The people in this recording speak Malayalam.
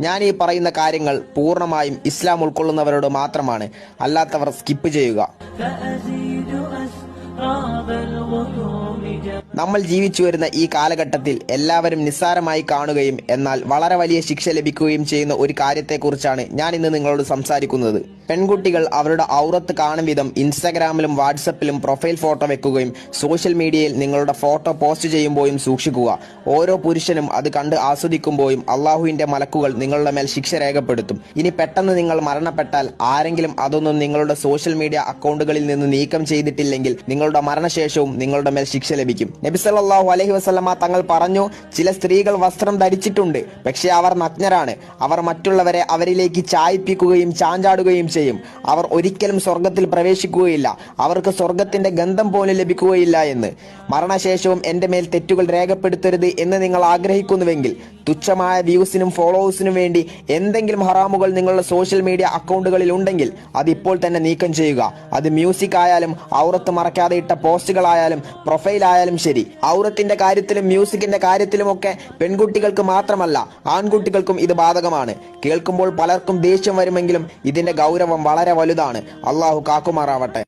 ഞാൻ ഈ പറയുന്ന കാര്യങ്ങൾ പൂർണ്ണമായും ഇസ്ലാം ഉൾക്കൊള്ളുന്നവരോട് മാത്രമാണ്. അല്ലാത്തവർ സ്കിപ്പ് ചെയ്യുക. നമ്മൾ ജീവിച്ചു വരുന്ന ഈ കാലഘട്ടത്തിൽ എല്ലാവരും നിസ്സാരമായി കാണുകയും എന്നാൽ വളരെ വലിയ ശിക്ഷ ലഭിക്കുകയും ചെയ്യുന്ന ഒരു കാര്യത്തെക്കുറിച്ചാണ് ഞാൻ ഇന്ന് നിങ്ങളോട് സംസാരിക്കുന്നത്. പെൺകുട്ടികൾ അവരുടെ ഔറത്ത് കാണും വിധം ഇൻസ്റ്റാഗ്രാമിലും വാട്സപ്പിലും പ്രൊഫൈൽ ഫോട്ടോ വെക്കുകയും സോഷ്യൽ മീഡിയയിൽ നിങ്ങളുടെ ഫോട്ടോ പോസ്റ്റ് ചെയ്യുമ്പോഴും സൂക്ഷിക്കുക. ഓരോ പുരുഷനും അത് കണ്ട് ആസ്വദിക്കുമ്പോഴും അള്ളാഹുവിന്റെ മലക്കുകൾ നിങ്ങളുടെ മേൽ ശിക്ഷ രേഖപ്പെടുത്തും. ഇനി പെട്ടെന്ന് നിങ്ങൾ മരണപ്പെട്ടാൽ ആരെങ്കിലും അതൊന്നും നിങ്ങളുടെ സോഷ്യൽ മീഡിയ അക്കൗണ്ടുകളിൽ നിന്ന് നീക്കം ചെയ്തിട്ടില്ലെങ്കിൽ നിങ്ങളുടെ മരണശേഷവും നിങ്ങളുടെ മേൽ ശിക്ഷ ലഭിക്കും. നബി സല്ലല്ലാഹു അലൈഹി വസല്ലമ തങ്ങൾ പറഞ്ഞു, ചില സ്ത്രീകൾ വസ്ത്രം ധരിച്ചിട്ടുണ്ട്, പക്ഷേ അവർ നഗ്നരാണ്. അവർ മറ്റുള്ളവരെ അവരിലേക്ക് ചായ്പിക്കുകയും ചാഞ്ചാടുകയും ചെയ്യും. അവർ ഒരിക്കലും സ്വർഗത്തിൽ പ്രവേശിക്കുകയില്ല. അവർക്ക് സ്വർഗത്തിന്റെ ഗന്ധം പോലും ലഭിക്കുകയില്ല എന്ന്. മരണശേഷവും എന്റെ മേൽ തെറ്റുകൾ രേഖപ്പെടുത്തരുത് എന്ന് നിങ്ങൾ ആഗ്രഹിക്കുന്നുവെങ്കിൽ തുച്ഛമായ വ്യൂസിനും ഫോളോവേഴ്സിനും വേണ്ടി എന്തെങ്കിലും ഹറാമുകൾ നിങ്ങളുടെ സോഷ്യൽ മീഡിയ അക്കൗണ്ടുകളിൽ ഉണ്ടെങ്കിൽ അത് ഇപ്പോൾ തന്നെ നീക്കം ചെയ്യുക. അത് മ്യൂസിക് ആയാലും ഔറത്ത് മറക്കാതെ ഇട്ട പോസ്റ്റുകളായാലും പ്രൊഫൈൽ ആയാലും ശരി. ഔറത്തിന്റെ കാര്യത്തിലും മ്യൂസിക്കിന്റെ കാര്യത്തിലുമൊക്കെ പെൺകുട്ടികൾക്ക് മാത്രമല്ല ആൺകുട്ടികൾക്കും ഇത് ബാധകമാണ്. കേൾക്കുമ്പോൾ പലർക്കും ദേഷ്യം വരുമെങ്കിലും ഇതിന്റെ ഗൗരവം വളരെ വലുതാണ്. അള്ളാഹു കാക്കുമാറാവട്ടെ.